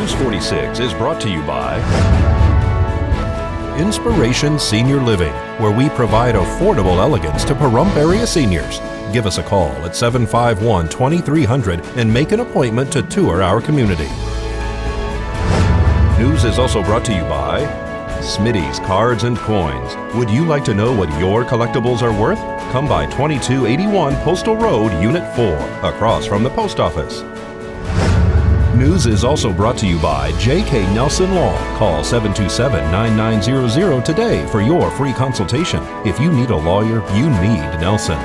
News 46 is brought to you by Inspiration Senior Living, where we provide affordable elegance to Pahrump area seniors. Give us a call at 751-2300 and make an appointment to tour our community. News is also brought to you by Smitty's Cards and Coins. Would you like to know what your collectibles are worth? Come by 2281 Postal Road, Unit 4, across from the post office. News is also brought to you by J.K. Nelson Law. Call 727-9900 today for your free consultation. If you need a lawyer, you need Nelson.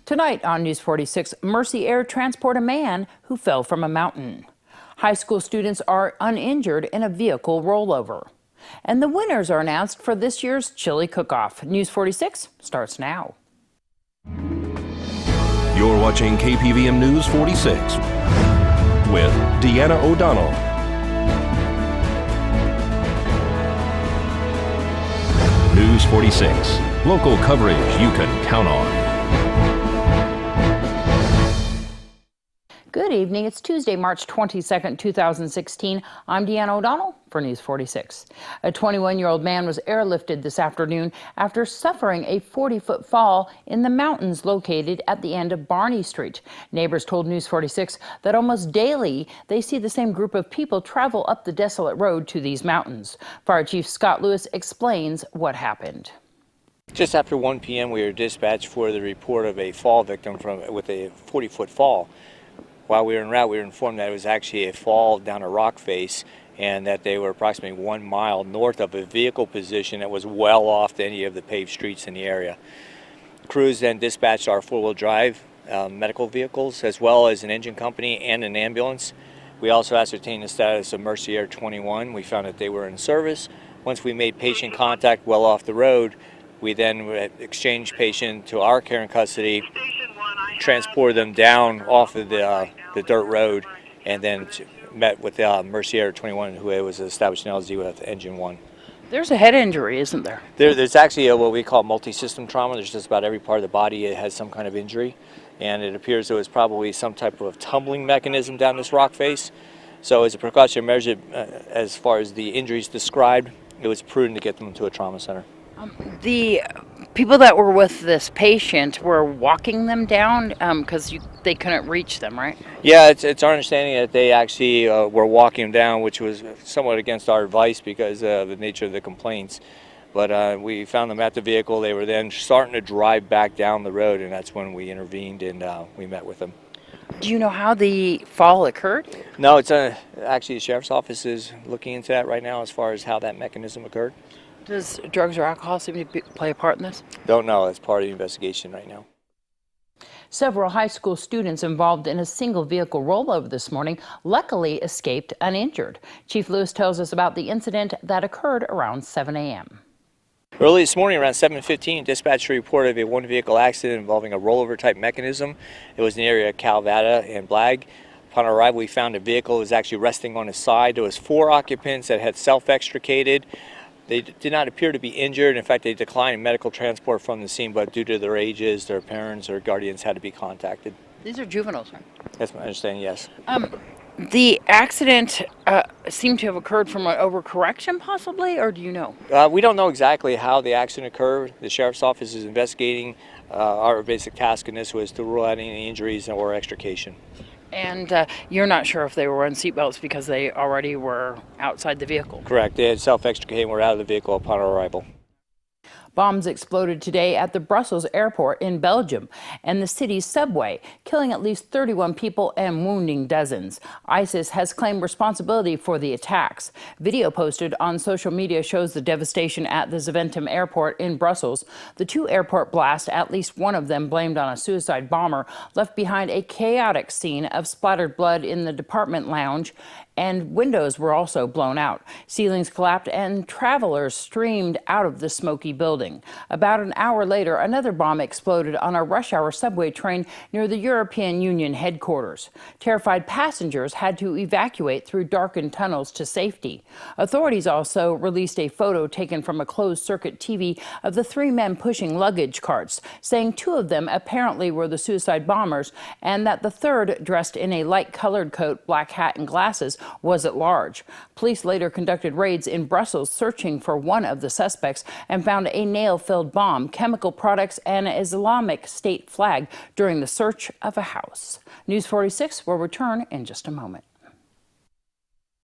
Tonight on News 46, Mercy Air transport a man who fell from a mountain. High school students are uninjured in a vehicle rollover. And the winners are announced for this year's chili cook-off. News 46 starts now. You're watching KPVM News 46 with Deanna O'Donnell. News 46, local coverage you can count on. Good evening. It's Tuesday, March 22nd, 2016. I'm Deanna O'Donnell for News 46. A 21-year-old man was airlifted this afternoon after suffering a 40-foot fall in the mountains located at the end of Barney Street. Neighbors told News 46 that almost daily they see the same group of people travel up the desolate road to these mountains. Fire Chief Scott Lewis explains what happened. Just after 1 p.m. we were dispatched for the report of a fall victim with a 40-foot fall. While we were en route, we were informed that it was actually a fall down a rock face and that they were approximately 1 mile north of a vehicle position that was well off any of the paved streets in the area. Crews then dispatched our four-wheel drive medical vehicles as well as an engine company and an ambulance. We also ascertained the status of Mercy Air 21. We found that they were in service. Once we made patient contact well off the road, we then exchanged patient to our care and custody, transported them down off of the dirt road, and then met with Mercy Air 21, who was established in LZ with Engine 1. There's a head injury, isn't there? There's actually what we call multi-system trauma. There's just about every part of the body it has some kind of injury, and it appears there was probably some type of tumbling mechanism down this rock face. So as a precautionary measure, as far as the injuries described, it was prudent to get them to a trauma center. The people that were with this patient were walking them down because they couldn't reach them, right? Yeah, it's our understanding that they actually were walking them down, which was somewhat against our advice because of the nature of the complaints. But we found them at the vehicle. They were then starting to drive back down the road, and that's when we intervened and we met with them. Do you know how the fall occurred? No, it's actually the sheriff's office is looking into that right now as far as how that mechanism occurred. Does drugs or alcohol seem to play a part in this? Don't know. It's part of the investigation right now. Several high school students involved in a single vehicle rollover this morning luckily escaped uninjured. Chief Lewis tells us about the incident that occurred around 7 a.m. Early this morning around 7:15, dispatch reported a one-vehicle accident involving a rollover type mechanism. It was in the area of Calvada and Blag. Upon arrival, we found a vehicle was actually resting on its side. There was 4 occupants that had self-extricated. They did not appear to be injured. In fact, they declined medical transport from the scene, but due to their ages, their parents or guardians had to be contacted. These are juveniles, right? That's my understanding, yes. The accident seemed to have occurred from an overcorrection, possibly, or do you know? We don't know exactly how the accident occurred. The sheriff's office is investigating. Our basic task in this was to rule out any injuries or extrication. And you're not sure if they were wearing seatbelts because they already were outside the vehicle? Correct. They had self-extricated and were out of the vehicle upon our arrival. Bombs exploded today at the Brussels airport in Belgium and the city's subway, killing at least 31 people and wounding dozens. ISIS has claimed responsibility for the attacks. Video posted on social media shows the devastation at the Zaventem airport in Brussels. The 2 airport blasts, at least one of them blamed on a suicide bomber, left behind a chaotic scene of splattered blood in the department lounge and windows were also blown out. Ceilings collapsed and travelers streamed out of the smoky building. About an hour later, another bomb exploded on a rush-hour subway train near the European Union headquarters. Terrified passengers had to evacuate through darkened tunnels to safety. Authorities also released a photo taken from a closed-circuit TV of the three men pushing luggage carts, saying two of them apparently were the suicide bombers and that the third, dressed in a light-colored coat, black hat, and glasses, was at large. Police later conducted raids in Brussels searching for one of the suspects and found a nail-filled bomb, chemical products, and an Islamic State flag during the search of a house. News 46 will return in just a moment.